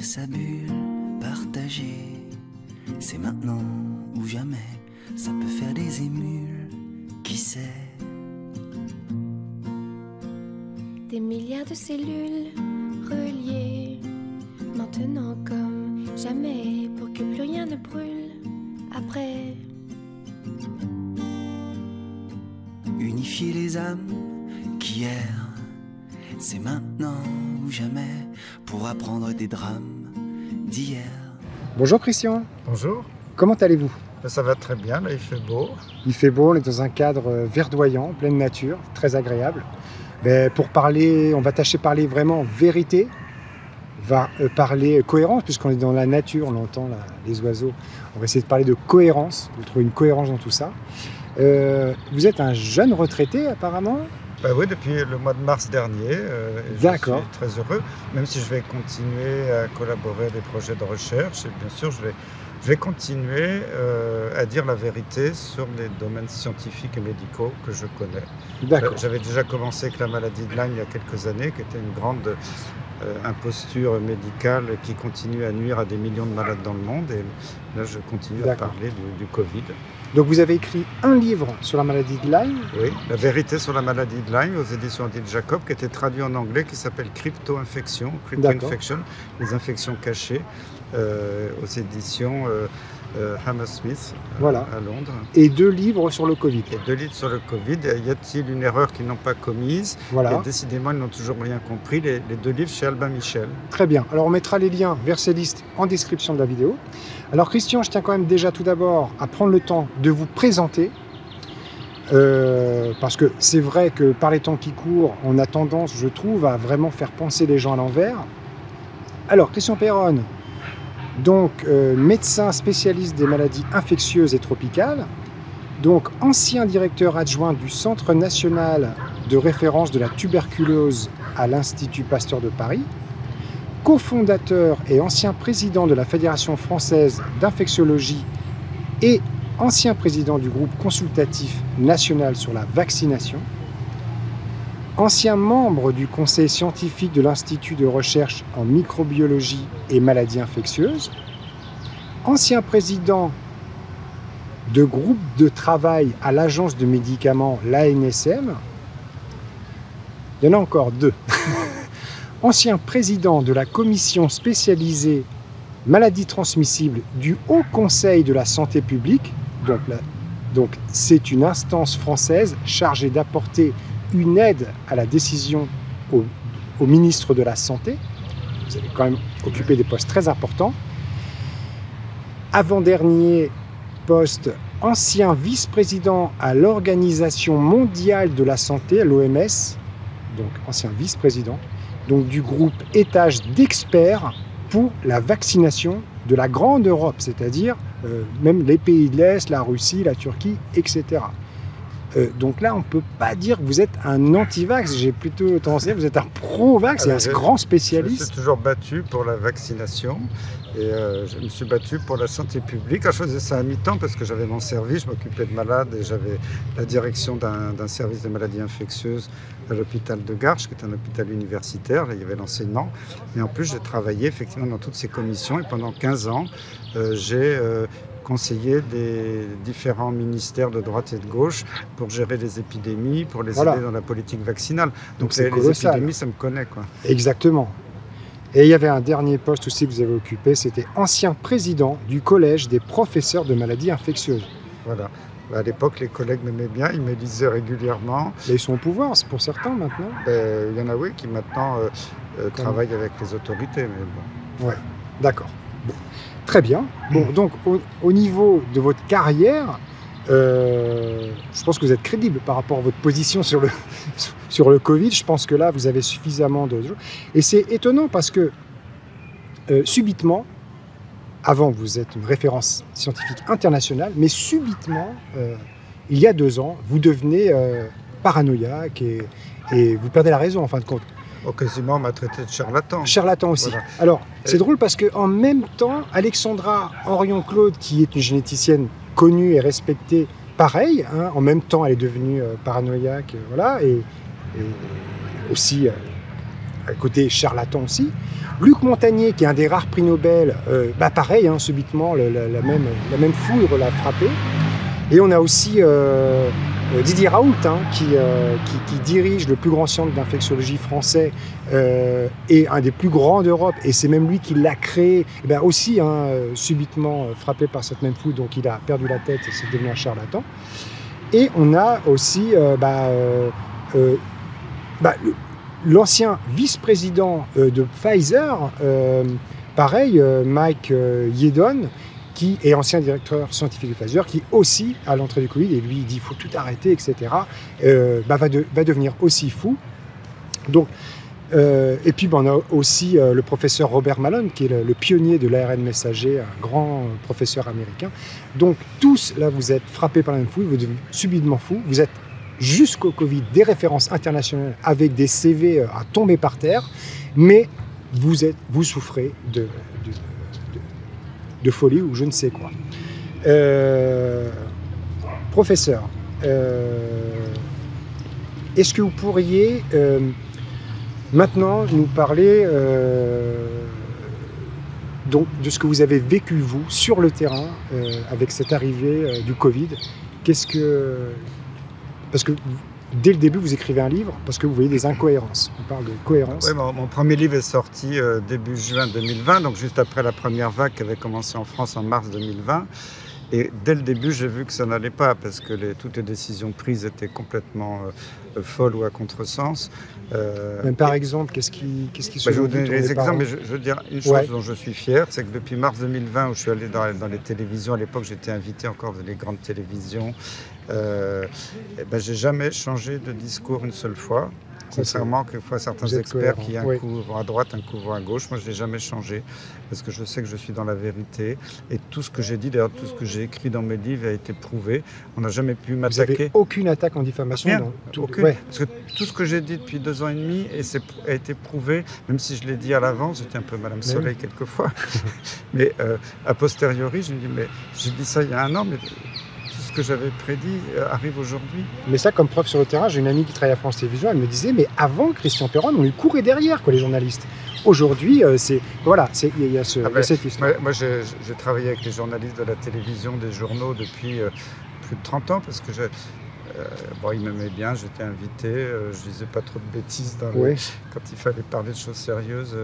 sa bulle partagée. C'est maintenant ou jamais, ça peut faire des émules, qui sait. Des milliards de cellules reliées, maintenant comme jamais, pour que plus rien ne brûle après. Unifier les âmes qui errent, c'est maintenant ou jamais, pour apprendre des drames d'hier. Bonjour Christian. Bonjour. Comment allez-vous? Ça va très bien, là il fait beau. Il fait beau, on est dans un cadre verdoyant, pleine nature, très agréable. Mais pour parler, on va tâcher de parler vraiment vérité, on va parler cohérence, puisqu'on est dans la nature, on entend les oiseaux. On va essayer de parler de cohérence, de trouver une cohérence dans tout ça. Vous êtes un jeune retraité apparemment? Oui, depuis le mois de mars dernier. D'accord. Je suis très heureux, même si je vais continuer à collaborer à des projets de recherche. Et bien sûr, je vais continuer à dire la vérité sur les domaines scientifiques et médicaux que je connais. D'accord. J'avais déjà commencé avec la maladie de Lyme il y a quelques années, qui était une grande imposture médicale qui continue à nuire à des millions de malades dans le monde. Et là, je continue à parler du Covid. Donc vous avez écrit un livre sur la maladie de Lyme? Oui, La vérité sur la maladie de Lyme aux éditions Odile Jacob, qui était traduit en anglais, qui s'appelle Crypto-infection, Crypto-infection, les infections cachées, aux éditions Hammersmith à Londres. Et 2 livres sur le Covid. Et 2 livres sur le Covid. Y a-t-il une erreur qu'ils n'ont pas commise? Voilà. Et décidément, ils n'ont toujours rien compris. Les 2 livres chez Albin Michel. Très bien. Alors on mettra les liens vers ces listes en description de la vidéo. Alors Christian, je tiens quand même déjà tout d'abord à prendre le temps de vous présenter. Parce que c'est vrai que par les temps qui courent, on a tendance, je trouve, à vraiment faire penser les gens à l'envers. Alors Christian Perronne, donc médecin spécialiste des maladies infectieuses et tropicales, donc ancien directeur adjoint du Centre national de référence de la tuberculose à l'Institut Pasteur de Paris, cofondateur et ancien président de la Fédération française d'infectiologie et ancien président du groupe consultatif national sur la vaccination, ancien membre du conseil scientifique de l'Institut de recherche en microbiologie et maladies infectieuses, ancien président de groupe de travail à l'agence de médicaments, l'ANSM, il y en a encore 2, ancien président de la commission spécialisée maladies transmissibles du Haut Conseil de la santé publique, donc c'est une instance française chargée d'apporter une aide à la décision au ministre de la Santé. Vous avez quand même occupé des postes très importants. Avant-dernier poste, ancien vice-président à l'Organisation mondiale de la santé, à l'OMS, donc ancien vice-président, donc du groupe étage d'experts pour la vaccination de la grande Europe, c'est-à-dire même les pays de l'Est, la Russie, la Turquie, etc. Donc là, on ne peut pas dire que vous êtes un anti-vax, j'ai plutôt tendance à dire que vous êtes un pro-vax et un grand spécialiste. Je me suis toujours battu pour la vaccination et je me suis battu pour la santé publique. Je faisais ça à mi-temps parce que j'avais mon service, je m'occupais de malades et j'avais la direction d'un service de maladies infectieuses à l'hôpital de Garches, qui est un hôpital universitaire. Là, il y avait l'enseignement. Et en plus, j'ai travaillé effectivement dans toutes ces commissions et pendant 15 ans, j'ai conseiller des différents ministères de droite et de gauche pour gérer les épidémies, pour les aider dans la politique vaccinale. Donc les épidémies, ça me connaît, quoi. Exactement. Et il y avait un dernier poste aussi que vous avez occupé, c'était ancien président du collège des professeurs de maladies infectieuses. Voilà. À l'époque, les collègues m'aimaient bien, ils me lisaient régulièrement. Mais ils sont au pouvoir, c'est pour certains maintenant. Il y en a, oui, qui maintenant travaillent avec les autorités, mais bon. Ouais, d'accord. Bon. Très bien. Bon, donc au niveau de votre carrière, je pense que vous êtes crédible par rapport à votre position sur le Covid. Je pense que là, vous avez suffisamment de... Et c'est étonnant parce que subitement, avant vous êtes une référence scientifique internationale, mais subitement, il y a 2 ans, vous devenez paranoïaque et vous perdez la raison en fin de compte. Quasiment, on m'a traité de charlatan. Charlatan aussi. Voilà. Alors, c'est drôle parce qu'en même temps, Alexandra Orion-Claude, qui est une généticienne connue et respectée, pareil, hein, en même temps, elle est devenue paranoïaque, voilà, et aussi côté charlatan aussi. Luc Montagnier, qui est un des rares prix Nobel, pareil, hein, subitement, la même foudre l'a frappé. Et on a aussi Didier Raoult, hein, qui dirige le plus grand centre d'infectiologie français et un des plus grands d'Europe, et c'est même lui qui l'a créé, et aussi hein, subitement frappé par cette même foudre, donc il a perdu la tête et c'est devenu un charlatan. Et on a aussi l'ancien vice-président de Pfizer, pareil, Mike Yeadon, qui est ancien directeur scientifique de Pfizer, qui aussi, à l'entrée du Covid, et lui il dit il faut tout arrêter, etc., va devenir aussi fou. Donc, et puis on a aussi le professeur Robert Malone, qui est le pionnier de l'ARN messager, un grand professeur américain. Donc tous, là, vous êtes frappés par la même foudre, vous devenez subitement fou, vous êtes jusqu'au Covid des références internationales avec des CV à tomber par terre, mais vous souffrez de folie ou je ne sais quoi. Professeur, est-ce que vous pourriez maintenant nous parler donc, de ce que vous avez vécu, vous, sur le terrain, avec cette arrivée du Covid? Parce que dès le début, vous écrivez un livre, parce que vous voyez des incohérences. On parle de cohérence. Oui, mon premier livre est sorti début juin 2020, donc juste après la première vague qui avait commencé en France en mars 2020. Et dès le début, j'ai vu que ça n'allait pas, parce que toutes les décisions prises étaient complètement folles ou à contresens. Même par exemple, qu'est-ce qui se je vous donne les exemples, mais je veux dire une chose dont je suis fier, c'est que depuis mars 2020, où je suis allé dans les télévisions, à l'époque j'étais invité encore dans les grandes télévisions, j'ai jamais changé de discours une seule fois. Contrairement à certains experts qui un coup vont à droite, un coup vont à gauche, moi je n'ai jamais changé parce que je sais que je suis dans la vérité et tout ce que j'ai dit, d'ailleurs tout ce que j'ai écrit dans mes livres a été prouvé. On n'a jamais pu m'attaquer. Vous n'avez aucune attaque en diffamation? Rien, aucune. Parce que tout ce que j'ai dit depuis 2 ans et demi a été prouvé, même si je l'ai dit à l'avance, j'étais un peu Madame Soleil quelquefois, mais a posteriori je me dis mais j'ai dit ça il y a 1 an, mais que j'avais prédit arrive aujourd'hui. Mais ça, comme preuve sur le terrain, j'ai une amie qui travaille à France Télévisions, elle me disait, mais avant Christian Perron, on lui courait derrière, les journalistes. Aujourd'hui, il y a cette histoire. Moi, j'ai travaillé avec les journalistes de la télévision, des journaux depuis plus de 30 ans, parce que ils m'aimaient bien, j'étais invité, je disais pas trop de bêtises quand il fallait parler de choses sérieuses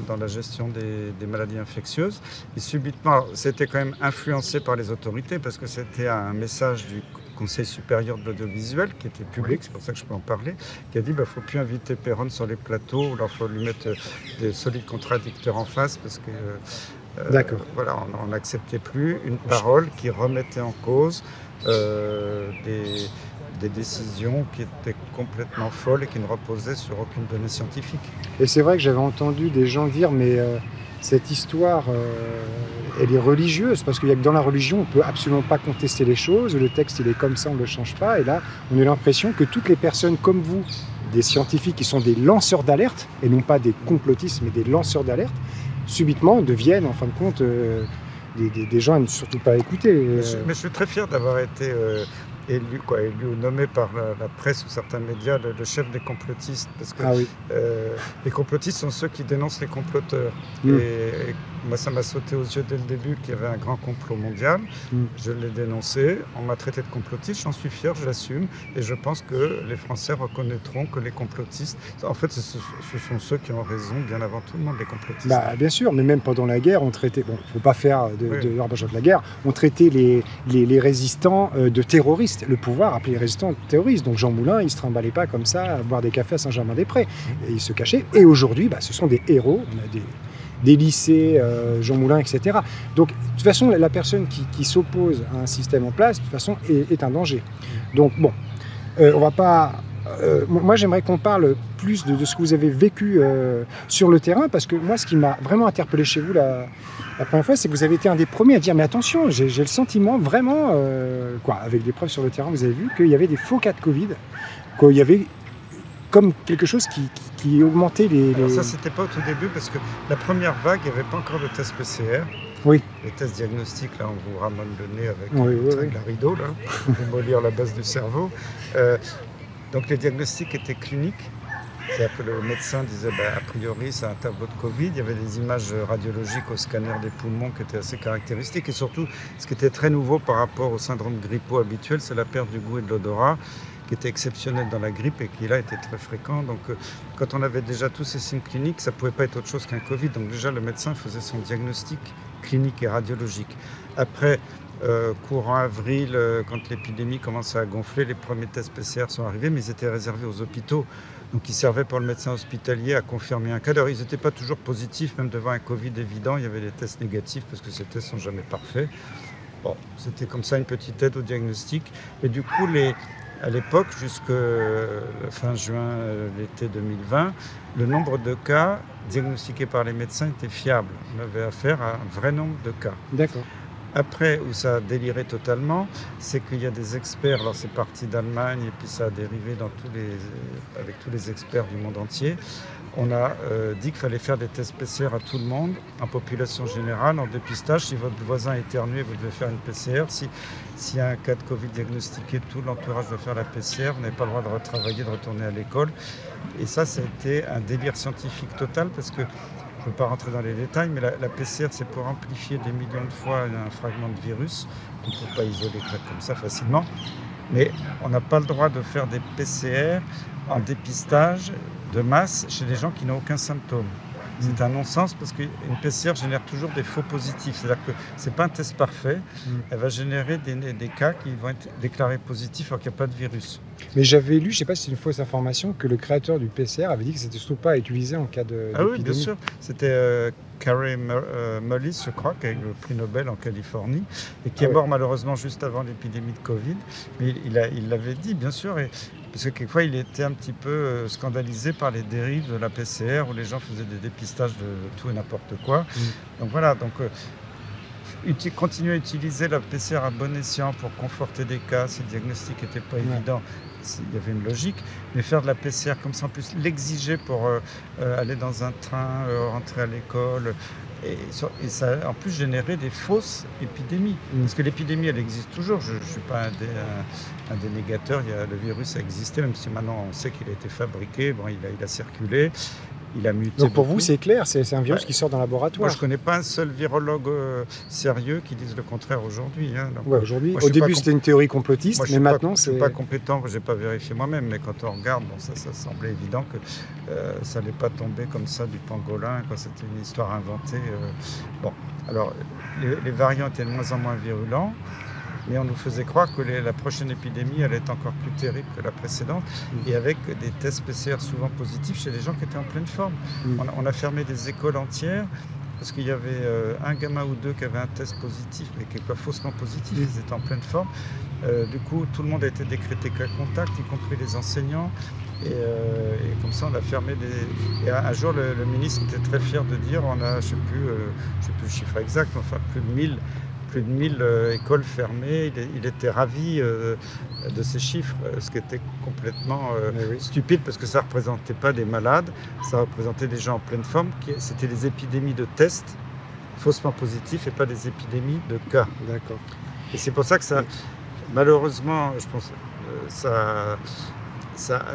dans la gestion des maladies infectieuses. Et subitement, c'était quand même influencé par les autorités, parce que c'était un message du Conseil supérieur de l'audiovisuel, qui était public, c'est pour ça que je peux en parler, qui a dit qu'il ne faut plus inviter Perron sur les plateaux, ou il faut lui mettre des solides contradicteurs en face, parce que voilà, on n'acceptait plus une parole qui remettait en cause des décisions qui étaient complètement folles et qui ne reposaient sur aucune donnée scientifique. Et c'est vrai que j'avais entendu des gens dire, mais cette histoire, elle est religieuse, parce qu'il y a que dans la religion, on ne peut absolument pas contester les choses, le texte il est comme ça, on ne le change pas, et là, on a l'impression que toutes les personnes comme vous, des scientifiques qui sont des lanceurs d'alerte, et non pas des complotistes, mais des lanceurs d'alerte, subitement deviennent, en fin de compte, des gens à ne surtout pas écouter. Mais je suis très fier d'avoir été élu ou nommé par la presse ou certains médias le chef des complotistes, parce que les complotistes sont ceux qui dénoncent les comploteurs. Et moi, ça m'a sauté aux yeux dès le début qu'il y avait un grand complot mondial. Je l'ai dénoncé, on m'a traité de complotiste, j'en suis fier, je l'assume, et je pense que les Français reconnaîtront que les complotistes, en fait, ce sont ceux qui ont raison bien avant tout le monde, les complotistes. Bien sûr, mais même pendant la guerre, on traitait, il ne faut pas faire de l'arbitrage de la guerre, on traitait les résistants de terroristes. Le pouvoir appelait les résistants terroristes. Donc Jean Moulin, il ne se trimballait pas comme ça à boire des cafés à Saint-Germain-des-Prés. Et il se cachait. Et aujourd'hui, ce sont des héros. On a des lycées, Jean Moulin, etc. Donc, de toute façon, la personne qui s'oppose à un système en place, de toute façon, est un danger. Donc, bon, on va pas... moi, j'aimerais qu'on parle plus de ce que vous avez vécu sur le terrain, parce que moi, ce qui m'a vraiment interpellé chez vous la première fois, c'est que vous avez été un des premiers à dire « Mais attention, j'ai le sentiment vraiment, avec des preuves sur le terrain, vous avez vu qu'il y avait des faux cas de Covid, qu'il y avait comme quelque chose qui augmentait les... Alors ça, c'était pas au tout début, parce que la première vague, il n'y avait pas encore de test PCR. Oui. Les tests diagnostiques, là, on vous ramène le nez avec la rideau, là, pour démolir la base du cerveau. Donc les diagnostics étaient cliniques. C'est-à-dire que le médecin disait, a priori, c'est un tableau de Covid. Il y avait des images radiologiques au scanner des poumons qui étaient assez caractéristiques. Et surtout, ce qui était très nouveau par rapport au syndrome grippaux habituel, c'est la perte du goût et de l'odorat, qui était exceptionnel dans la grippe et qui là était très fréquent. Donc quand on avait déjà tous ces signes cliniques, ça ne pouvait pas être autre chose qu'un Covid. Donc déjà le médecin faisait son diagnostic clinique et radiologique. Après, courant avril, quand l'épidémie commençait à gonfler, les premiers tests PCR sont arrivés, mais ils étaient réservés aux hôpitaux. Donc ils servaient pour le médecin hospitalier à confirmer un cas. Alors ils n'étaient pas toujours positifs, même devant un Covid évident, il y avait des tests négatifs parce que ces tests ne sont jamais parfaits. Bon, c'était comme ça une petite aide au diagnostic. Et du coup, à l'époque, jusqu'à fin juin, l'été 2020, le nombre de cas diagnostiqués par les médecins était fiable. On avait affaire à un vrai nombre de cas. D'accord. Après, où ça a déliré totalement, c'est qu'il y a des experts, alors c'est parti d'Allemagne et puis ça a dérivé avec tous les experts du monde entier. On a dit qu'il fallait faire des tests PCR à tout le monde, en population générale, en dépistage. Si votre voisin a éternué, vous devez faire une PCR. S'il y a un cas de Covid diagnostiqué, tout l'entourage doit faire la PCR. Vous n'avez pas le droit de retravailler, de retourner à l'école. Et ça a été un délire scientifique total parce que, je ne veux pas rentrer dans les détails, mais la PCR, c'est pour amplifier des millions de fois un fragment de virus. On ne peut pas isoler comme ça facilement. Mais on n'a pas le droit de faire des PCR en dépistage de masse chez les gens qui n'ont aucun symptôme. C'est un non-sens parce qu'une PCR génère toujours des faux positifs. C'est-à-dire que ce n'est pas un test parfait. Elle va générer des cas qui vont être déclarés positifs alors qu'il n'y a pas de virus. Mais j'avais lu, je ne sais pas si c'est une fausse information, que le créateur du PCR avait dit que c'était surtout pas à utiliser en cas d'épidémie. Ah oui, bien sûr. C'était Kary Mullis, je crois, qui a eu le prix Nobel en Californie et qui est mort malheureusement juste avant l'épidémie de Covid. Mais il l'avait dit, bien sûr. Parce que quelquefois, il était un petit peu scandalisé par les dérives de la PCR où les gens faisaient des dépistages de tout et n'importe quoi. Donc voilà, continuer à utiliser la PCR à bon escient pour conforter des cas si le diagnostic n'était pas évident, il y avait une logique. Mais faire de la PCR comme ça, en plus l'exiger pour aller dans un train, rentrer à l'école, et ça a en plus généré des fausses épidémies. Parce que l'épidémie, elle existe toujours. Je ne suis pas un dénégateur. Le virus a existé, même si maintenant on sait qu'il a été fabriqué. Bon, il a circulé. Il a muté. Donc pour beaucoup. vous, c'est clair, c'est un virus qui sort dans le laboratoire. Moi, je ne connais pas un seul virologue sérieux qui dise le contraire aujourd'hui. Aujourd'hui, au début, c'était une théorie complotiste, mais maintenant, je ne suis pas compétent, je n'ai pas vérifié moi-même, mais quand on regarde, ça semblait évident que ça n'allait pas tomber comme ça du pangolin, c'était une histoire inventée. Alors, les variants étaient de moins en moins virulents. Mais on nous faisait croire que la prochaine épidémie allait être encore plus terrible que la précédente, et avec des tests PCR souvent positifs chez les gens qui étaient en pleine forme. On a fermé des écoles entières parce qu'il y avait un gamin ou deux qui avait un test positif, mais quelquefois faussement positif, ils étaient en pleine forme. Du coup, tout le monde a été décrété cas contact, y compris les enseignants. Et comme ça, on a fermé des... Et un jour, le ministre était très fier de dire, on a, je ne sais plus le chiffre exact, mais enfin plus de 1000 écoles fermées. Il était ravi de ces chiffres, ce qui était complètement stupide parce que ça ne représentait pas des malades, ça représentait des gens en pleine forme. C'était des épidémies de tests faussement positifs et pas des épidémies de cas. D'accord. Et c'est pour ça que ça, malheureusement, je pense, ça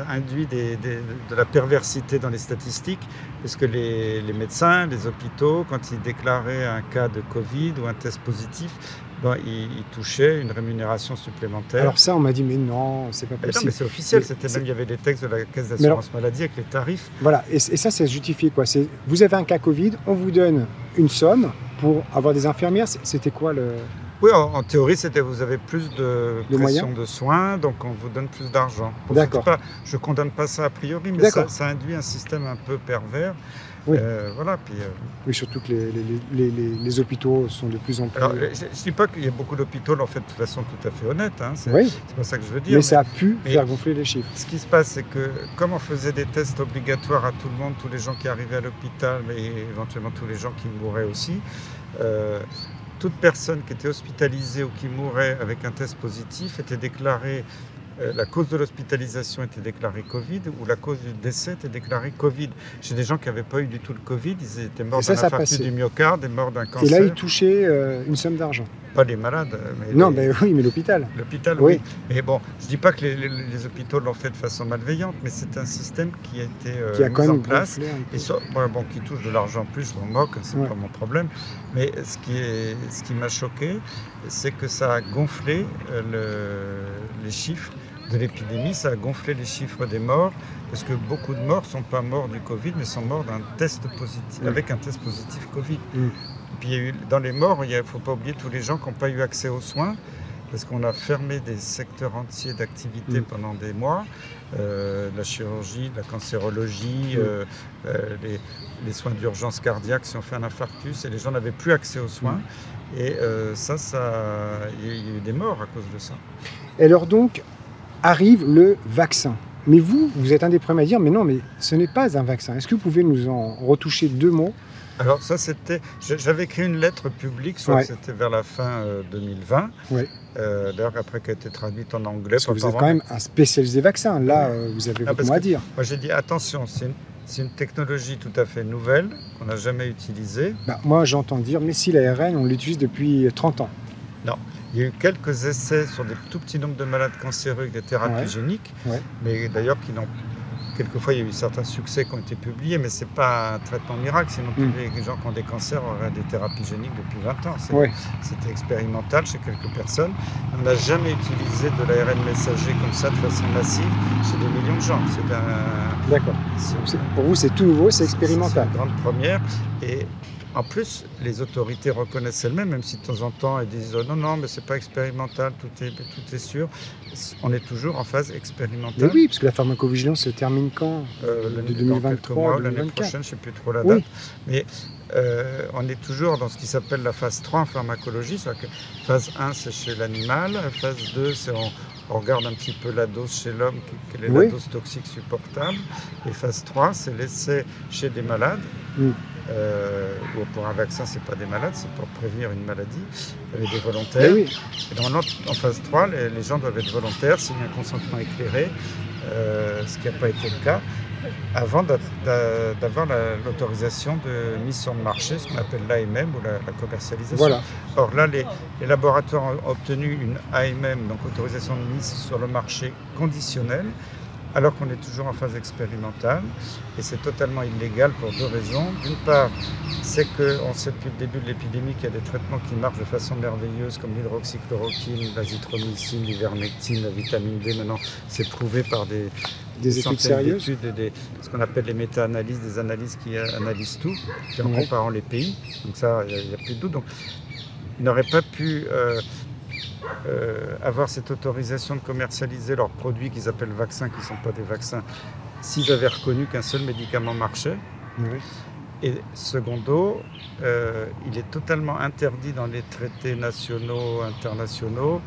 induit de la perversité dans les statistiques, parce que les médecins, les hôpitaux, quand ils déclaraient un cas de Covid ou un test positif, ils touchaient une rémunération supplémentaire. Alors ça, on m'a dit, mais non, c'est pas possible. Non, mais c'est officiel, il y avait des textes de la Caisse d'assurance maladie avec les tarifs. Voilà, et ça, c'est justifié, quoi. Vous avez un cas Covid, on vous donne une somme pour avoir des infirmières. C'était quoi le... Oui, en théorie, vous avez plus de pression de soins, donc on vous donne plus d'argent. D'accord. Je ne condamne pas ça a priori, mais ça induit un système un peu pervers. Oui. Voilà, puis, oui, surtout que les hôpitaux sont de plus en plus... Alors, je ne dis pas qu'il y a beaucoup d'hôpitaux en fait de façon tout à fait honnête, c'est pas ça que je veux dire. Mais ça a pu faire gonfler les chiffres. Ce qui se passe, c'est que comme on faisait des tests obligatoires à tout le monde, tous les gens qui arrivaient à l'hôpital, et éventuellement tous les gens qui mouraient aussi, toute personne qui était hospitalisée ou qui mourait avec un test positif était déclarée la cause de l'hospitalisation était déclarée Covid ou la cause du décès était déclarée Covid. J'ai des gens qui n'avaient pas eu du tout le Covid, ils étaient morts d'un infarctus du myocarde, morts d'un cancer. Et là, ils touchaient une somme d'argent. Pas les malades. Mais non, oui, mais l'hôpital. L'hôpital, oui. Mais bon, je ne dis pas que les hôpitaux l'ont fait de façon malveillante, mais c'est un système qui a été mis en place et qui touche de l'argent en plus, je m'en moque, c'est pas mon problème. Mais ce qui m'a choqué, c'est que ça a gonflé les chiffres de l'épidémie, ça a gonflé les chiffres des morts, parce que beaucoup de morts ne sont pas morts du Covid, mais sont morts d'un test positif, avec un test positif Covid. Puis il y a eu, dans les morts, il ne faut pas oublier tous les gens qui n'ont pas eu accès aux soins, parce qu'on a fermé des secteurs entiers d'activité pendant des mois, la chirurgie, la cancérologie, les soins d'urgence cardiaque si on fait un infarctus, et les gens n'avaient plus accès aux soins. Et il y a eu des morts à cause de ça. Et alors donc, arrive le vaccin. Mais vous êtes un des premiers à dire, mais non, mais ce n'est pas un vaccin. Est-ce que vous pouvez nous en retoucher 2 mots? Alors ça, j'avais écrit une lettre publique, soit c'était vers la fin 2020, d'ailleurs après qu'elle a été traduite en anglais. Parce que vous êtes quand même un spécialiste des vaccins, là vous avez beaucoup à dire. Moi j'ai dit attention, c'est une technologie tout à fait nouvelle, qu'on n'a jamais utilisée. Moi j'entends dire, mais si l'ARN, on l'utilise depuis 30 ans. Non. Il y a eu quelques essais sur des tout petits nombres de malades cancéreux avec des thérapies géniques, mais d'ailleurs quelquefois il y a eu certains succès qui ont été publiés, mais ce n'est pas un traitement miracle, sinon tous les gens qui ont des cancers auraient des thérapies géniques depuis 20 ans. C'était expérimental chez quelques personnes. On n'a jamais utilisé de l'ARN messager comme ça de façon massive chez des millions de gens. D'accord. Pour vous c'est tout nouveau, c'est expérimental. C'est une grande première. Et en plus, les autorités reconnaissent elles-mêmes, même si de temps en temps elles disent « non, mais c'est pas expérimental, tout est sûr ». On est toujours en phase expérimentale. Mais oui, parce que la pharmacovigilance se termine quand de 2023 l'année prochaine, je ne sais plus trop la date. Mais on est toujours dans ce qui s'appelle la phase 3 en pharmacologie. C'est-à-dire que phase 1, c'est chez l'animal. Phase 2, c'est on regarde un petit peu la dose chez l'homme, quelle est la dose toxique supportable. Et phase 3, c'est l'essai chez des malades. Ou pour un vaccin, ce n'est pas des malades, c'est pour prévenir une maladie, avec des volontaires. Et normalement, en phase 3, les gens doivent être volontaires, signer un consentement éclairé, ce qui n'a pas été le cas, avant d'avoir l'autorisation de mise sur le marché, ce qu'on appelle l'AMM ou la commercialisation. Or là, les laboratoires ont obtenu une AMM, donc autorisation de mise sur le marché conditionnelle, alors qu'on est toujours en phase expérimentale, et c'est totalement illégal pour 2 raisons. D'une part, c'est qu'on sait depuis le début de l'épidémie qu'il y a des traitements qui marchent de façon merveilleuse, comme l'hydroxychloroquine, l'azithromycine, l'ivermectine, la vitamine D. Maintenant, c'est prouvé par des études sérieuses, ce qu'on appelle les méta-analyses, des analyses qui analysent tout, en comparant les pays. Donc ça, il n'y a plus de doute. Donc, ils n'auraient pas pu avoir cette autorisation de commercialiser leurs produits qu'ils appellent vaccins, qui ne sont pas des vaccins, s'ils avaient reconnu qu'un seul médicament marchait. Et secondo, il est totalement interdit dans les traités nationaux, internationaux,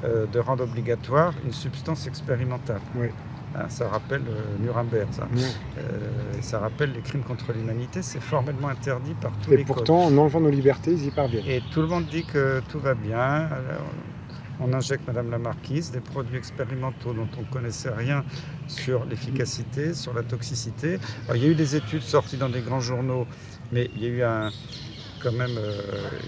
de rendre obligatoire une substance expérimentale. Ça rappelle Nuremberg, ça. Ça rappelle les crimes contre l'humanité, c'est formellement interdit par tous les codes. Et pourtant, en enlevant nos libertés, ils y parviennent. Et tout le monde dit que tout va bien. On injecte, Madame la Marquise, des produits expérimentaux dont on ne connaissait rien sur l'efficacité, sur la toxicité. Alors, il y a eu des études sorties dans des grands journaux, mais il y a eu quand même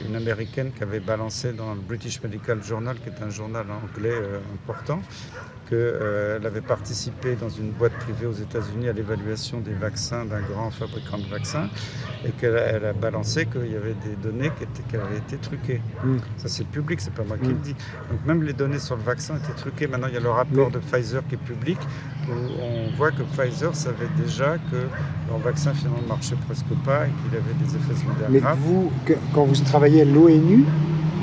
une américaine qui avait balancé dans le British Medical Journal, qui est un journal anglais important, qu'elle avait participé dans une boîte privée aux États-Unis à l'évaluation des vaccins d'un grand fabricant de vaccins, et qu'elle a balancé qu'il y avait des données qui avaient été truquées. Ça, c'est public, c'est pas moi qui le dis. Donc même les données sur le vaccin étaient truquées. Maintenant, il y a le rapport de Pfizer qui est public, où on voit que Pfizer savait déjà que leur vaccin finalement ne marchait presque pas et qu'il avait des effets secondaires graves. Mais quand vous travaillez à l'ONU,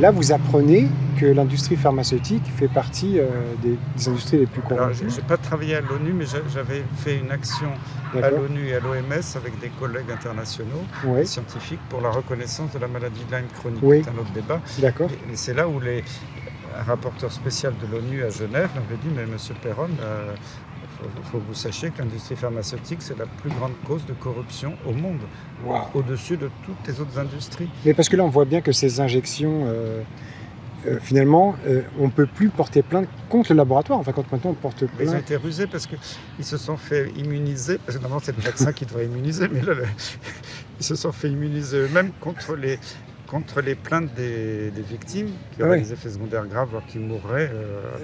là, vous apprenez que l'industrie pharmaceutique fait partie des industries les plus corrompues. Je n'ai pas travaillé à l'ONU, mais j'avais fait une action à l'ONU et à l'OMS avec des collègues internationaux, des scientifiques, pour la reconnaissance de la maladie de Lyme chronique. C'est un autre débat. Et c'est là où un rapporteur spécial de l'ONU à Genève m'avait dit « Mais monsieur Perron, il faut que vous sachiez que l'industrie pharmaceutique, c'est la plus grande cause de corruption au monde, au-dessus de toutes les autres industries. » Mais parce que là, on voit bien que ces injections finalement, on ne peut plus porter plainte contre le laboratoire. Enfin, quand maintenant on porte plainte... Ils ont été rusés parce qu'ils se sont fait immuniser, parce que normalement c'est le vaccin qui devrait immuniser, mais là, ils se sont fait immuniser eux-mêmes contre les plaintes des victimes qui auraient des effets secondaires graves, voire qui mourraient.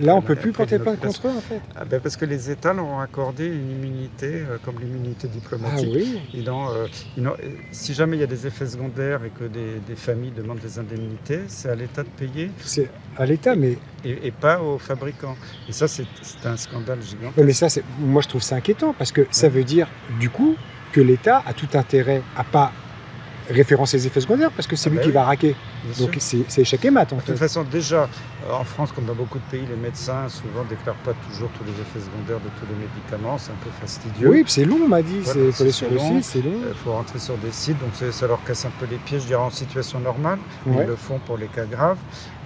Là, on ne peut plus porter plainte contre eux, en fait. Parce que les États leur ont accordé une immunité, comme l'immunité diplomatique. Si jamais il y a des effets secondaires et que des familles demandent des indemnités, c'est à l'État de payer. C'est à l'État, mais... Et pas aux fabricants. Et ça, c'est un scandale gigantesque. Mais ça, moi, je trouve ça inquiétant, parce que ça veut dire, du coup, que l'État a tout intérêt à pas référencer les effets secondaires, parce que c'est lui qui va raquer. Donc c'est échec et mat, en fait. De toute façon, déjà, en France, comme dans beaucoup de pays, les médecins souvent ne déclarent pas toujours tous les effets secondaires de tous les médicaments. C'est un peu fastidieux. Oui, c'est long, on m'a dit. Il faut aller sur le site, c'est long. Il faut rentrer sur des sites, donc ça leur casse un peu les pieds, je dirais, en situation normale. Ils le font pour les cas graves.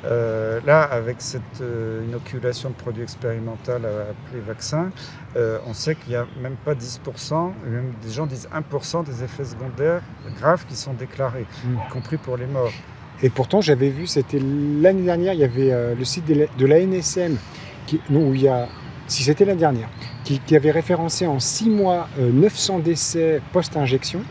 Là, avec cette inoculation de produits expérimentaux appelés vaccins, on sait qu'il n'y a même pas 10%, même des gens disent 1% des effets secondaires graves qui sont déclarés, y compris pour les morts. Et pourtant, j'avais vu, c'était l'année dernière, il y avait le site de l'ANSM, si c'était l'année dernière, qui avait référencé en 6 mois 900 décès post-injection,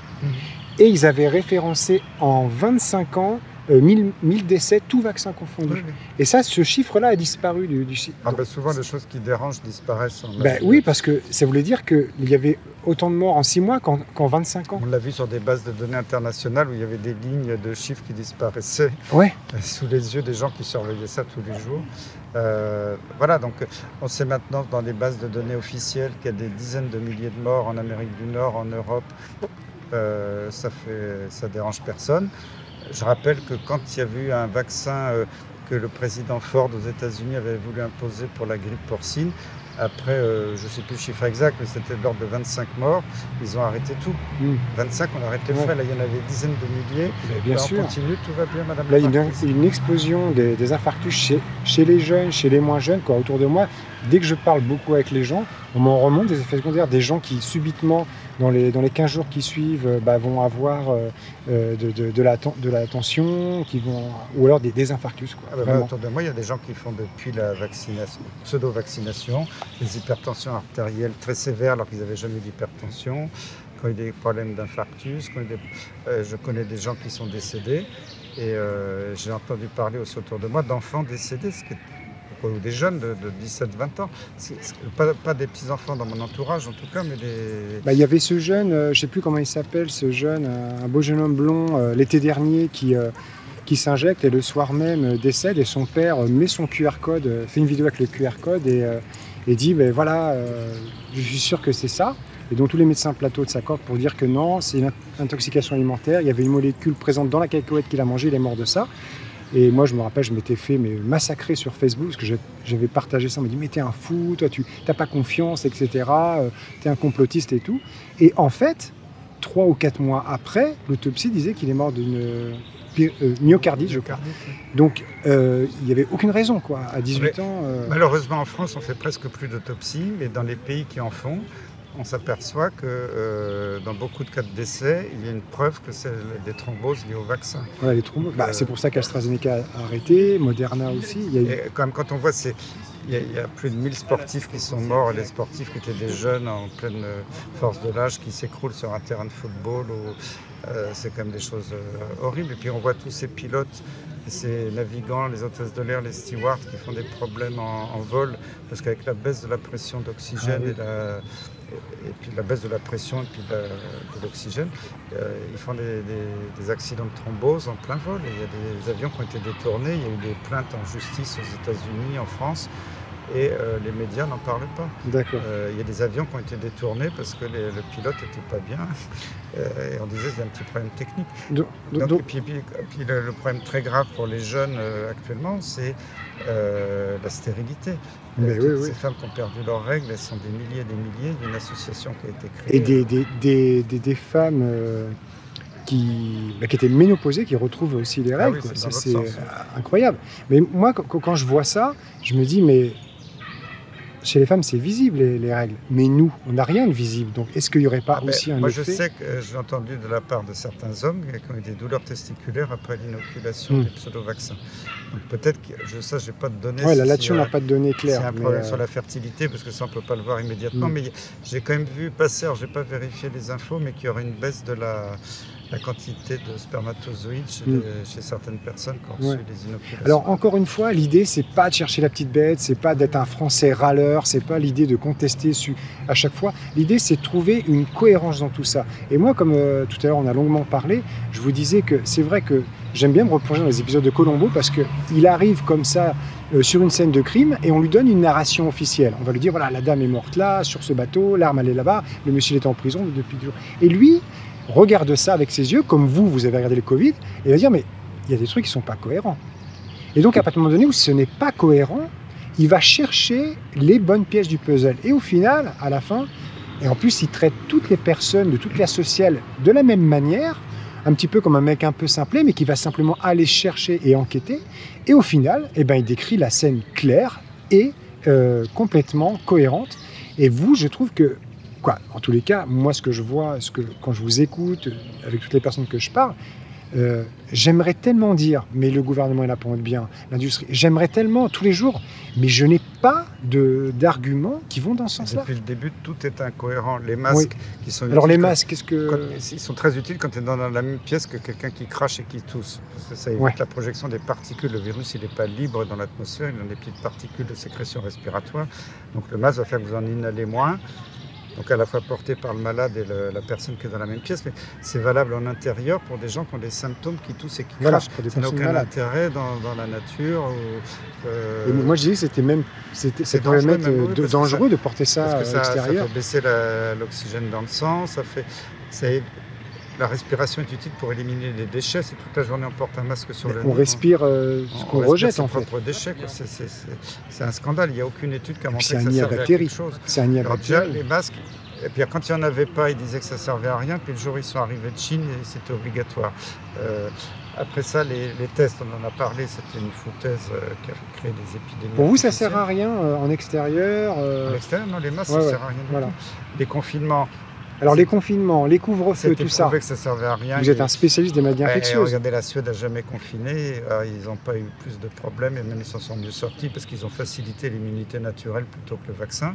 et ils avaient référencé en 25 ans 1000 décès, tout vaccin confondu. Et ça, ce chiffre-là a disparu du site. Souvent, les choses qui dérangent disparaissent. Oui, parce que ça voulait dire qu'il y avait autant de morts en 6 mois qu'en 25 ans. On l'a vu sur des bases de données internationales où il y avait des lignes de chiffres qui disparaissaient sous les yeux des gens qui surveillaient ça tous les jours. Donc on sait maintenant dans les bases de données officielles qu'il y a des dizaines de milliers de morts en Amérique du Nord, en Europe. Ça dérange personne. Je rappelle que quand il y avait eu un vaccin que le président Ford aux États-Unis avait voulu imposer pour la grippe porcine, après, je ne sais plus le chiffre exact, mais c'était de l'ordre de 25 morts, ils ont arrêté tout. 25, on arrête les frais, là il y en avait des dizaines de milliers. Bien sûr. On continue, tout va bien, madame. Là, il y a une explosion des infarctus chez les jeunes, chez les moins jeunes, autour de moi. Dès que je parle beaucoup avec les gens, on m'en remonte des effets secondaires, des gens qui subitement, dans les 15 jours qui suivent, vont avoir de la tension, ou alors des infarctus. Autour de moi, il y a des gens qui font depuis la vaccination, pseudo-vaccination, des hypertensions artérielles très sévères alors qu'ils n'avaient jamais d'hypertension, quand il y a des problèmes d'infarctus, je connais des gens qui sont décédés, et j'ai entendu parler aussi autour de moi d'enfants décédés, ou des jeunes de 17-20 ans. Pas des petits-enfants dans mon entourage en tout cas, mais des... Il y avait ce jeune, je ne sais plus comment il s'appelle, ce jeune, un beau jeune homme blond, l'été dernier, qui s'injecte et le soir même décède, et son père met son QR code, fait une vidéo avec le QR code et dit je suis sûr que c'est ça. Et donc tous les médecins plateaux s'accordent pour dire que non, c'est une intoxication alimentaire, il y avait une molécule présente dans la cacahuète qu'il a mangée, il est mort de ça. Et moi, je me rappelle, je m'étais fait massacrer sur Facebook parce que j'avais partagé ça. On m'a dit, mais t'es un fou, toi, tu n'as pas confiance, etc. T'es un complotiste et tout. Et en fait, 3 ou 4 mois après, l'autopsie disait qu'il est mort d'une myocardite, je crois. Donc, il n'y avait aucune raison, quoi. À 18 ans... Malheureusement, en France, on fait presque plus d'autopsies, mais dans les pays qui en font, on s'aperçoit que dans beaucoup de cas de décès, il y a une preuve que c'est des thromboses liées au vaccin. Les thromboses. C'est pour ça qu'AstraZeneca a arrêté, Moderna aussi. Et quand on voit, il y a plus de 1000 sportifs qui sont morts, les sportifs qui étaient des jeunes en pleine force de l'âge qui s'écroulent sur un terrain de football. C'est quand même des choses horribles. Et puis on voit tous ces pilotes, ces navigants, les hôtesses de l'air, les stewards qui font des problèmes en vol, parce qu'avec la baisse de la pression d'oxygène et puis la baisse de la pression et puis de l'oxygène, ils font des accidents de thrombose en plein vol. Et il y a des avions qui ont été détournés, il y a eu des plaintes en justice aux États-Unis, en France, et les médias n'en parlent pas. D'accord. Il y a des avions qui ont été détournés parce que le pilote n'était pas bien, et on disait qu'il y a un petit problème technique. Et puis le problème très grave pour les jeunes actuellement, c'est la stérilité. Ces femmes qui ont perdu leurs règles, elles sont des milliers et des milliers. Il y a une association qui a été créée. Et des femmes qui étaient ménopausées, qui retrouvent aussi les règles. C'est incroyable. Mais moi, quand je vois ça, je me dis, mais chez les femmes, c'est visible les règles. Mais nous, on n'a rien de visible. Donc, est-ce qu'il n'y aurait pas aussi un moi, effet? je sais que j'ai entendu de la part de certains hommes qui ont eu des douleurs testiculaires après l'inoculation des pseudo-vaccins. Donc, peut-être que je n'ai pas de données. Ouais, là-dessus, on n'a pas de données claires. C'est un problème sur la fertilité, parce que ça, on ne peut pas le voir immédiatement. Mais j'ai quand même vu passer, alors je n'ai pas vérifié les infos, mais qu'il y aurait une baisse de la quantité de spermatozoïdes chez certaines personnes qui ont reçu les inoculations. Alors, encore une fois, l'idée, c'est pas de chercher la petite bête, c'est pas d'être un Français râleur, c'est pas l'idée de contester à chaque fois. L'idée, c'est de trouver une cohérence dans tout ça. Et moi, comme tout à l'heure, on a longuement parlé, je vous disais que c'est vrai que j'aime bien me replonger dans les épisodes de Colombo parce qu'il arrive comme ça sur une scène de crime et on lui donne une narration officielle. On va lui dire, voilà, la dame est morte là, sur ce bateau, l'arme elle est là-bas, le monsieur il est en prison depuis 2 jours. Et lui regarde ça avec ses yeux, comme vous avez regardé le Covid, et il va dire, mais il y a des trucs qui ne sont pas cohérents. Et donc, à partir du moment donné où ce n'est pas cohérent, il va chercher les bonnes pièces du puzzle. Et au final, à la fin, et en plus, il traite toutes les personnes de toute classe sociale de la même manière, un petit peu comme un mec un peu simplé, mais qui va simplement aller chercher et enquêter. Et au final, eh ben, il décrit la scène claire et complètement cohérente. Et vous, je trouve que en tous les cas, moi, ce que je vois, quand je vous écoute, avec toutes les personnes que je parle, j'aimerais tellement dire, mais le gouvernement est là pour notre bien, l'industrie, j'aimerais tellement tous les jours, mais je n'ai pas d'arguments qui vont dans ce sens-là. Depuis le début, tout est incohérent. Les masques qui sont utiles. Alors les masques, qu'est-ce que... Ils sont très utiles quand tu es dans la même pièce que quelqu'un qui crache et qui tousse. Parce que ça évite la projection des particules. Le virus, il n'est pas libre dans l'atmosphère, il a des petites particules de sécrétion respiratoire. Donc le masque va faire que vous en inhalez moins. Donc à la fois porté par le malade et la personne qui est dans la même pièce, mais c'est valable en intérieur pour des gens qui ont des symptômes, qui toussent et qui crachent. Ça n'a aucun intérêt dans la nature. Et moi je disais que c'est dangereux de porter ça à l'extérieur. Ça fait baisser l'oxygène dans le sang, la respiration est utile pour éliminer les déchets. C'est toute la journée on porte un masque sur le nez. On respire ce qu'on rejette en fait. Ses propres déchets. C'est un scandale. Il n'y a aucune étude qui a montré que ça servait à quelque chose. C'est un nid à bactéries. Déjà, les masques, et puis quand il n'y en avait pas, ils disaient que ça ne servait à rien. Puis le jour où ils sont arrivés de Chine, c'était obligatoire. Après ça, les tests, on en a parlé, c'était une foutaise qui a créé des épidémies. Pour vous, ça ne sert à rien en extérieur En extérieur, non, les masques, ça ne sert à rien du tout. Les confinements. Alors les confinements, les couvre-feux, tout ça. Que ça servait à rien. Vous êtes un spécialiste des maladies infectieuses. Regardez, la Suède n'a jamais confiné. Ils n'ont pas eu plus de problèmes et même ils s'en sont mieux sortis parce qu'ils ont facilité l'immunité naturelle plutôt que le vaccin.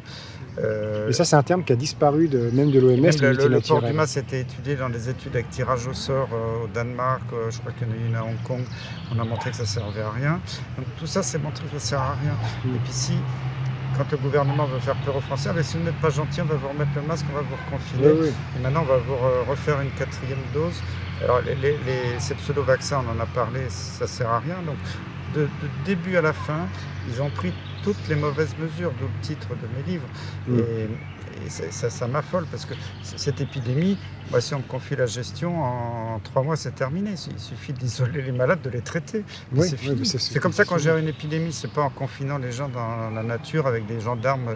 Et ça, c'est un terme qui a disparu même de l'OMS. Le port du masque a été étudié dans des études avec tirage au sort au Danemark. Je crois qu'il y en a eu une à Hong Kong. On a montré que ça ne servait à rien. Donc tout ça, c'est montré que ça ne sert à rien. Et puis quand le gouvernement veut faire peur aux Français, si vous n'êtes pas gentil, on va vous remettre le masque, on va vous reconfiner. Et maintenant, on va vous refaire une 4e dose. Alors, ces pseudo-vaccins, on en a parlé, ça ne sert à rien. Donc, de début à la fin, ils ont pris toutes les mauvaises mesures, d'où le titre de mes livres. Et ça m'affole parce que cette épidémie, si on me confie la gestion, en 3 mois c'est terminé. Il suffit d'isoler les malades, de les traiter. C'est comme ça qu'on gère une épidémie. C'est pas en confinant les gens dans la nature avec des gendarmes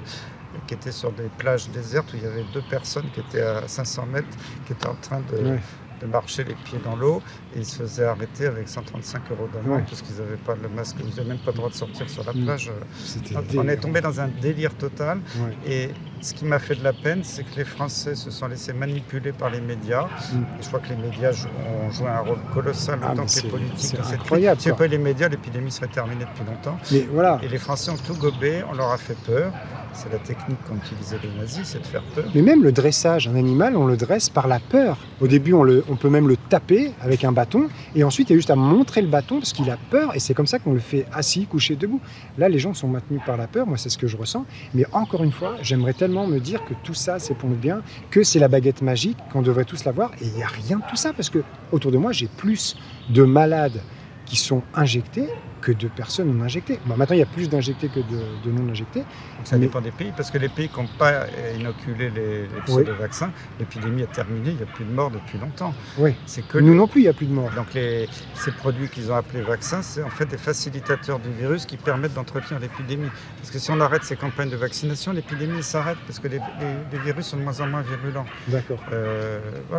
qui étaient sur des plages désertes où il y avait 2 personnes qui étaient à 500 mètres, qui étaient en train de marcher les pieds dans l'eau et ils se faisaient arrêter avec 135 € d'amende parce qu'ils n'avaient pas le masque, ils n'avaient même pas le droit de sortir sur la plage. On est tombé dans un délire total et ce qui m'a fait de la peine, c'est que les Français se sont laissés manipuler par les médias. Je crois que les médias ont joué un rôle colossal autant que les politiques. C'est incroyable. Si pas les médias, l'épidémie serait terminée depuis longtemps. Et les Français ont tout gobé, on leur a fait peur. C'est la technique qu'ont utilisé les nazis, c'est de faire peur. Mais même le dressage, un animal, on le dresse par la peur. Au début, on peut même le taper avec un bâton, et ensuite, il y a juste à montrer le bâton parce qu'il a peur, et c'est comme ça qu'on le fait assis, couché, debout. Là, les gens sont maintenus par la peur, moi, c'est ce que je ressens. Mais encore une fois, j'aimerais tellement me dire que tout ça, c'est pour le bien, que c'est la baguette magique, qu'on devrait tous l'avoir, et il n'y a rien de tout ça, parce que autour de moi, j'ai plus de malades qui sont injectés que de personnes non injectées. Maintenant, il y a plus d'injectés que de non injectés. Ça dépend des pays, parce que les pays qui n'ont pas inoculé les pseudo-vaccins, l'épidémie est terminée, il n'y a plus de morts depuis longtemps. Nous non plus, il n'y a plus de morts. Donc ces produits qu'ils ont appelés vaccins, c'est en fait des facilitateurs du virus qui permettent d'entretenir l'épidémie. Parce que si on arrête ces campagnes de vaccination, l'épidémie s'arrête, parce que les virus sont de moins en moins virulents. D'accord.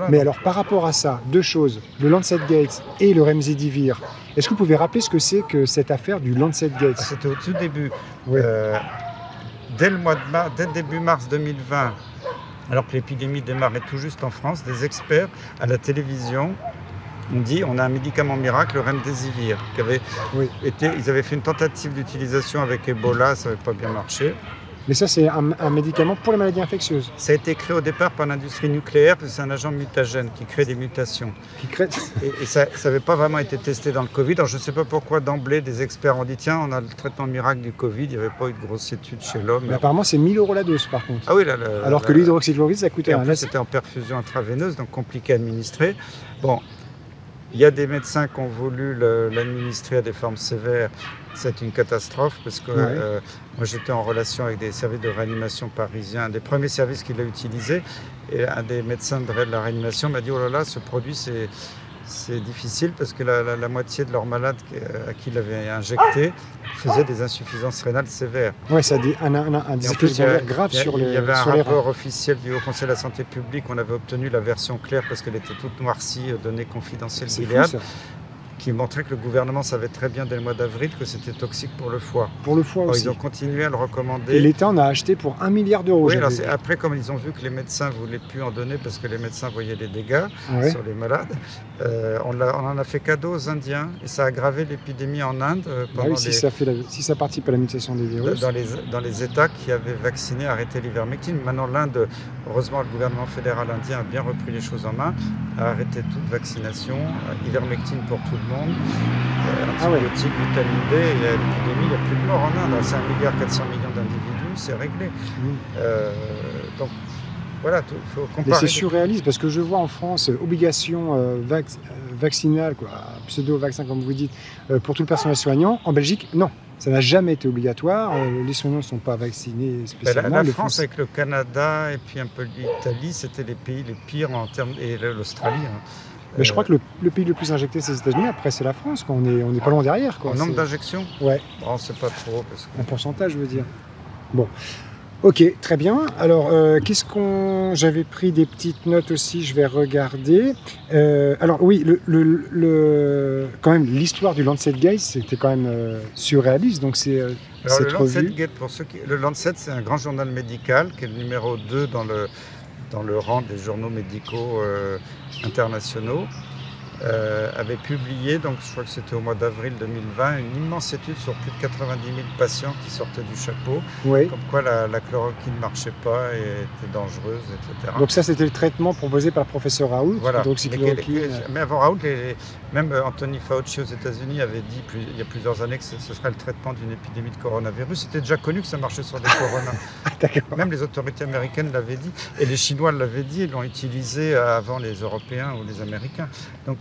Mais alors, par rapport à ça, 2 choses, le Lancet Gates et le Remdesivir, est-ce que vous pouvez rappeler ce que c'est que cette affaire du Lancet Gates? C'était au tout début. dès le début mars 2020, alors que l'épidémie démarrait tout juste en France, des experts à la télévision ont dit on a un médicament miracle, le remdesivir, ils avaient fait une tentative d'utilisation avec Ebola, ça n'avait pas bien marché. Mais ça, c'est un médicament pour les maladies infectieuses. Ça a été créé au départ par l'industrie nucléaire, parce que c'est un agent mutagène qui crée des mutations. Et ça n'avait pas vraiment été testé dans le Covid. Alors je ne sais pas pourquoi d'emblée des experts ont dit tiens, on a le traitement miracle du Covid, il n'y avait pas eu de grosse étude chez l'homme. Mais apparemment, c'est 1 000 € la dose par contre. Ah oui, alors que l'hydroxychloroquine, ça coûtait en plus, c'était en perfusion intraveineuse, donc compliqué à administrer. Bon, il y a des médecins qui ont voulu l'administrer à des formes sévères. C'est une catastrophe parce que moi j'étais en relation avec des services de réanimation parisiens, un des premiers services qu'il a utilisé, et un des médecins de la réanimation m'a dit oh là là, ce produit c'est difficile parce que la moitié de leurs malades à qui il avait injecté faisaient des insuffisances rénales sévères. Oui, ça a un déséquilibre grave sur les. Il y avait un rapport officiel du Haut Conseil de la Santé publique, on avait obtenu la version claire parce qu'elle était toute noircie, données confidentielles d'Iliade, qui montrait que le gouvernement savait très bien dès le mois d'avril que c'était toxique pour le foie. Pour le foie aussi. Ils ont continué à le recommander. Et l'État en a acheté pour 1 milliard d'euros. Oui, alors après, comme ils ont vu que les médecins ne voulaient plus en donner parce que les médecins voyaient les dégâts sur les malades, on en a fait cadeau aux Indiens et ça a aggravé l'épidémie en Inde. Si ça participe à la mutation des virus. Dans les États qui avaient vacciné, arrêté l'ivermectine. Maintenant, l'Inde, heureusement, le gouvernement fédéral indien a bien repris les choses en main, a arrêté toute vaccination, ivermectine pour tout le monde, antibiotiques, vitamine D, et l'épidémie, il n'y a plus de morts en Inde. C'est 1,4 milliard d'individus, c'est réglé. Donc voilà, il faut comparer. Mais c'est surréaliste parce que je vois en France obligation vaccinale, pseudo-vaccin comme vous dites, pour tout le personnel soignant. En Belgique, non. Ça n'a jamais été obligatoire. Les soignants ne sont pas vaccinés spécialement. La France avec le Canada et puis un peu l'Italie, c'était les pays les pires en termes, et l'Australie. Mais je crois que le pays le plus injecté, c'est les États-Unis. Après, c'est la France. On est pas loin derrière. En nombre d'injections ? Ouais. Bon, on ne sait pas trop. En pourcentage, je veux dire. Bon. Ok, très bien. Alors, j'avais pris des petites notes aussi, je vais regarder. Alors oui, quand même, l'histoire du Lancet Gate, c'était quand même surréaliste, donc c'est cette Lancet revue. Gate, le Lancet, c'est un grand journal médical qui est le numéro 2 dans le rang des journaux médicaux internationaux. Avait publié, donc je crois que c'était au mois d'avril 2020, une immense étude sur plus de 90 000 patients qui sortaient du chapeau, comme quoi la chloroquine ne marchait pas et était dangereuse, etc. Donc ça, c'était le traitement proposé par le professeur Raoult. Voilà. Hydroxychloroquine. Mais avant Raoult, même Anthony Fauci aux États-Unis avait dit il y a plusieurs années que ce serait le traitement d'une épidémie de coronavirus. C'était déjà connu que ça marchait sur des coronas. Même les autorités américaines l'avaient dit, et les Chinois l'avaient dit, ils l'ont utilisé avant les Européens ou les Américains. Donc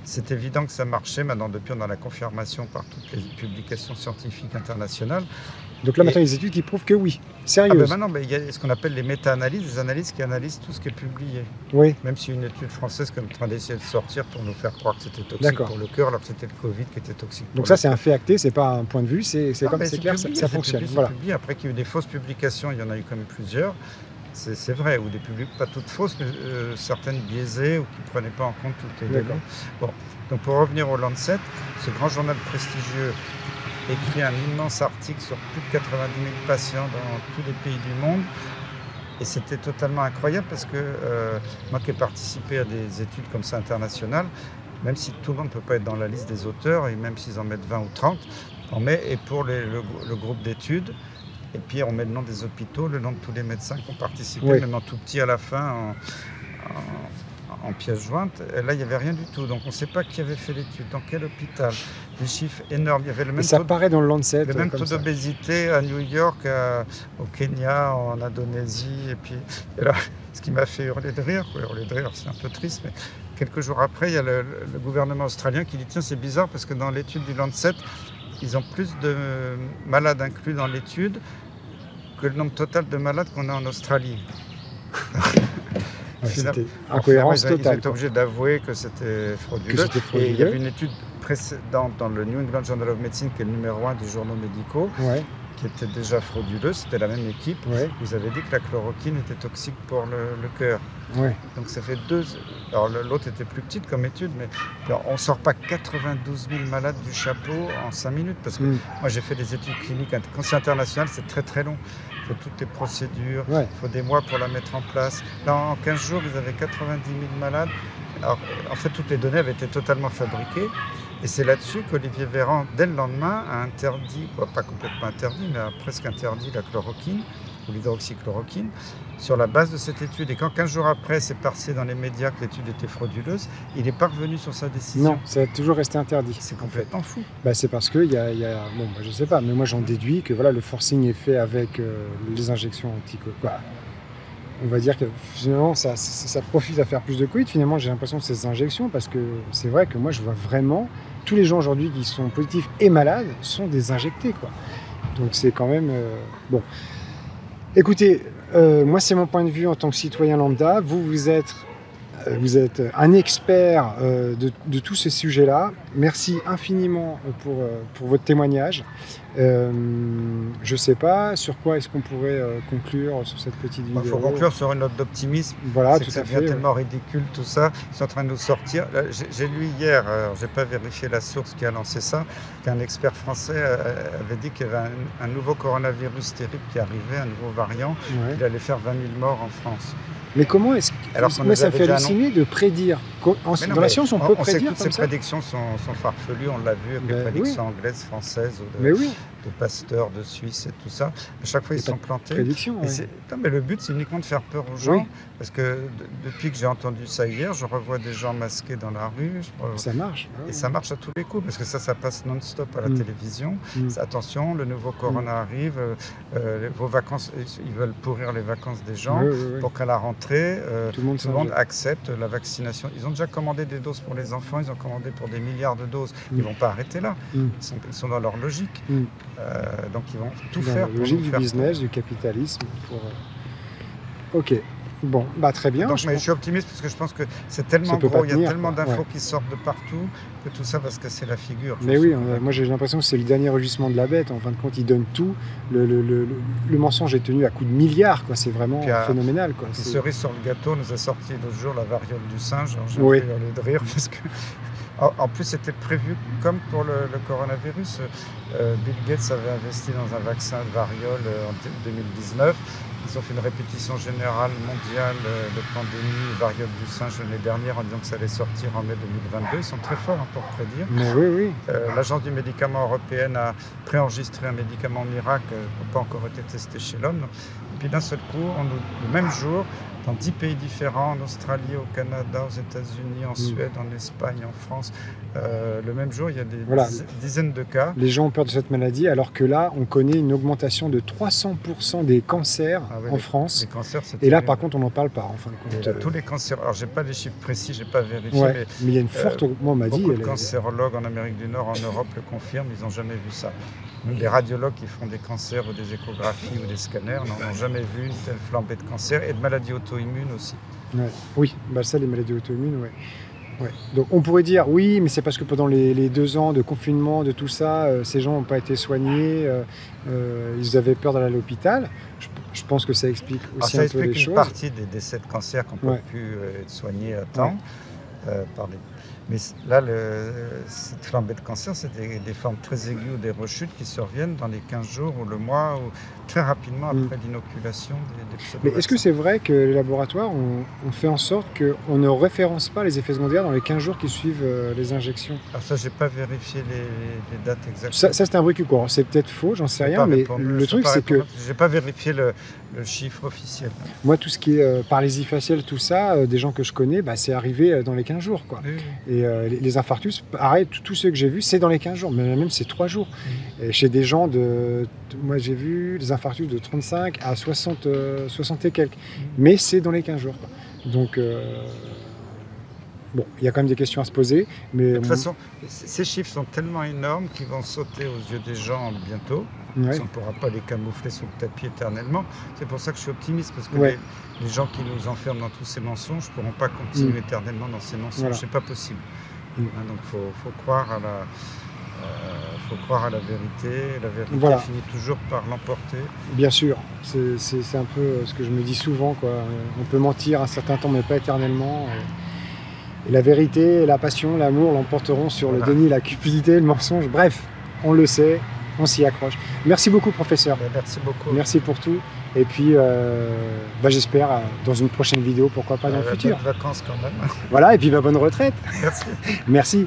c'est évident que ça marchait. Maintenant, depuis, on a la confirmation par toutes les publications scientifiques internationales. Donc là, maintenant, il y a des études qui prouvent que oui. Sérieux. Maintenant, il y a ce qu'on appelle les méta-analyses, des analyses qui analysent tout ce qui est publié. Oui. Même si une étude française est en train d'essayer de sortir pour nous faire croire que c'était toxique pour le cœur, alors que c'était le Covid qui était toxique pour Donc ça, c'est un fait acté, c'est pas un point de vue, c'est clair, publié, ça fonctionne. Publié. Après qu'il y ait eu des fausses publications, il y en a eu quand même plusieurs. C'est vrai, ou des publics pas toutes fausses, mais certaines biaisées ou qui ne prenaient pas en compte toutes les données. Bon, donc pour revenir au Lancet, ce grand journal prestigieux écrit un immense article sur plus de 90 000 patients dans tous les pays du monde. Et c'était totalement incroyable parce que moi qui ai participé à des études comme ça internationales, même si tout le monde ne peut pas être dans la liste des auteurs, et même s'ils en mettent 20 ou 30, on met, et pour le groupe d'études, et puis on met le nom des hôpitaux, le nom de tous les médecins qui ont participé, même en tout petit à la fin, en pièce jointe. Et là, il n'y avait rien du tout. Donc on ne sait pas qui avait fait l'étude, dans quel hôpital. Des chiffres énormes. Il y avait le même ça paraît dans le Lancet. Le même taux d'obésité à New York, au Kenya, en Indonésie. Et là, ce qui m'a fait hurler de rire, c'est un peu triste, mais quelques jours après, il y a le gouvernement australien qui dit tiens, c'est bizarre parce que dans l'étude du Lancet, ils ont plus de malades inclus dans l'étude que le nombre total de malades qu'on a en Australie. C'était incohérence totale. Ils ont été obligés d'avouer que c'était frauduleux. Et il y avait une étude précédente dans le New England Journal of Medicine, qui est le numéro 1 des journaux médicaux, qui était déjà frauduleuse. C'était la même équipe. Ils avaient dit que la chloroquine était toxique pour le cœur. Donc ça fait deux... Alors l'autre était plus petite comme étude, mais on ne sort pas 92 000 malades du chapeau en 5 minutes. Parce que moi j'ai fait des études cliniques. Quand c'est international, c'est très très long. faut toutes les procédures, Ouais. il faut des mois pour la mettre en place. Là, en 15 jours, ils avaient 90 000 malades. Alors, en fait, toutes les données avaient été totalement fabriquées. Et c'est là-dessus qu'Olivier Véran, dès le lendemain, a interdit, pas complètement interdit, mais a presque interdit la chloroquine, ou l'hydroxychloroquine, sur la base de cette étude. Et quand 15 jours après, c'est passé dans les médias que l'étude était frauduleuse, il n'est pas revenu sur sa décision. Non, ça a toujours resté interdit. C'est complètement fou. Bah, c'est parce qu'il y a, bon, bah, je sais pas, mais moi j'en déduis que voilà, le forcing est fait avec les injections anti-Covid. On va dire que finalement ça profite à faire plus de Covid. Finalement, j'ai l'impression que c'est ces injections, parce que c'est vrai que moi je vois vraiment tous les gens aujourd'hui qui sont positifs et malades sont des injectés, quoi. Donc c'est quand même bon. Écoutez, moi c'est mon point de vue en tant que citoyen lambda. Vous êtes un expert de tout ce sujet-là. Merci infiniment pour votre témoignage. Je ne sais pas sur quoi est-ce qu'on pourrait conclure sur cette petite vidéo. Il faut conclure sur une note d'optimisme. Voilà, c'est tout que à ça fait. devient tellement ridicule tout ça. Ils sont en train de nous sortir. Là, j'ai lu hier, je n'ai pas vérifié la source qui a lancé ça, qu'un expert français avait dit qu'il y avait un nouveau coronavirus terrible qui arrivait, un nouveau variant. Ouais. Il allait faire 20 000 morts en France. Mais comment est-ce Alors que qu'on moi ça avait fait déjà halluciner de prédire dans la science on peut sait que prédire toutes comme ces ça. prédictions sont farfelues, on l'a vu avec les Ben prédictions anglaises, françaises, Mais oui, de Pasteur, de Suisse et tout ça. À chaque fois, ils pas sont de plantés. prédiction. Et Ouais. non, mais le but, c'est uniquement de faire peur aux gens. Oui. Parce que depuis que j'ai entendu ça hier, je revois des gens masqués dans la rue. Ça marche. Et ça marche à tous les coups, parce que ça passe non-stop à la télévision. Attention, le nouveau corona arrive, vos vacances, ils veulent pourrir les vacances des gens pour qu'à la rentrée, tout le monde accepte la vaccination. Ils ont déjà commandé des doses pour les enfants, ils ont commandé pour des milliards de doses. Ils ne vont pas arrêter là. Ils sont dans leur logique. Donc ils vont tout dans faire la pour logique nous du faire business, du capitalisme. Ok. Bon, bah très bien. Donc, mais je suis optimiste parce que je pense que c'est tellement peut gros, pas il y a tenir, tellement quoi. d'infos Ouais. qui sortent de partout que tout ça va se casser la figure. Mais oui, moi j'ai l'impression que c'est le dernier rugissement de la bête. En fin de compte, il donne tout. Le mensonge est tenu à coups de milliards, quoi. C'est vraiment phénoménal, quoi. Une cerise sur le gâteau nous a sorti l'autre jour la variole du singe. J'ai Oui. hurlé de rire parce que en plus c'était prévu comme pour le coronavirus. Bill Gates avait investi dans un vaccin de variole en 2019. Ils ont fait une répétition générale mondiale de pandémie variole du singe l'année dernière en disant que ça allait sortir en mai 2022. Ils sont très forts pour prédire. Mais oui. L'Agence du médicament européenne a préenregistré un médicament miracle qui n'a pas encore été testé chez l'homme. Et puis d'un seul coup, le même jour, dans 10 pays différents, en Australie, au Canada, aux États-Unis, en Suède, en Espagne, en France, le même jour, il y a des dizaines de cas. Les gens ont peur de cette maladie, alors que là, on connaît une augmentation de 300% des cancers en France. Les cancers, et là, par contre, on n'en parle pas, en fin de compte. Tous les cancers, alors j'ai pas les chiffres précis, j'ai pas vérifié, mais il y a une forte augmentation. On m'a dit. Beaucoup de cancérologues en Amérique du Nord, en Europe le confirment, ils n'ont jamais vu ça. Les radiologues qui font des cancers ou des échographies ou des scanners n'ont jamais vu une telle flambée de cancer et de maladies auto-immunes aussi. Ouais. Oui, bah ça, les maladies auto-immunes, ouais. Donc on pourrait dire oui, mais c'est parce que pendant les 2 ans de confinement, de tout ça, ces gens n'ont pas été soignés, ils avaient peur d'aller à l'hôpital. Je pense que ça explique aussi un peu les choses. Ça explique une partie des décès de cancer qui n'ont pas pu être soignés à temps. Mais là, cette flambée de cancer, c'est des formes très aiguës ou des rechutes qui surviennent dans les 15 jours ou le mois, ou très rapidement après l'inoculation des pseudo-vaccins. Mais est-ce que c'est vrai que les laboratoires ont fait en sorte qu'on ne référence pas les effets secondaires dans les 15 jours qui suivent les injections? Alors ça, je n'ai pas vérifié les dates exactes. Ça c'est un bruit qui court. C'est peut-être faux, j'en sais rien, mais le truc, c'est que... Je n'ai pas vérifié le chiffre officiel. Moi, tout ce qui est paralysie faciale, tout ça, des gens que je connais, c'est arrivé dans les 15 jours, quoi. Oui. Et les infarctus, pareil, tous ceux que j'ai vus, c'est dans les 15 jours, mais même c'est 3 jours. Et chez des gens moi j'ai vu les infarctus de 35 à 60 et quelques, mais c'est dans les 15 jours, quoi. Donc, bon, il y a quand même des questions à se poser. Mais de toute façon, ces chiffres sont tellement énormes qu'ils vont sauter aux yeux des gens bientôt. On ne pourra pas les camoufler sous le tapis éternellement. C'est pour ça que je suis optimiste, parce que les gens qui nous enferment dans tous ces mensonges ne pourront pas continuer éternellement dans ces mensonges. Voilà. C'est pas possible. Donc il faut croire à la vérité. La vérité finit toujours par l'emporter. Bien sûr. C'est un peu ce que je me dis souvent, quoi. On peut mentir un certain temps, mais pas éternellement. Et la vérité, la passion, l'amour l'emporteront sur le déni, la cupidité, le mensonge. Bref, on le sait. on s'y accroche. Merci beaucoup, professeur. Merci beaucoup. Merci pour tout. Et puis, j'espère dans une prochaine vidéo, pourquoi pas dans le futur. Bonnes vacances quand même. Voilà, et puis bonne retraite. Merci. Merci.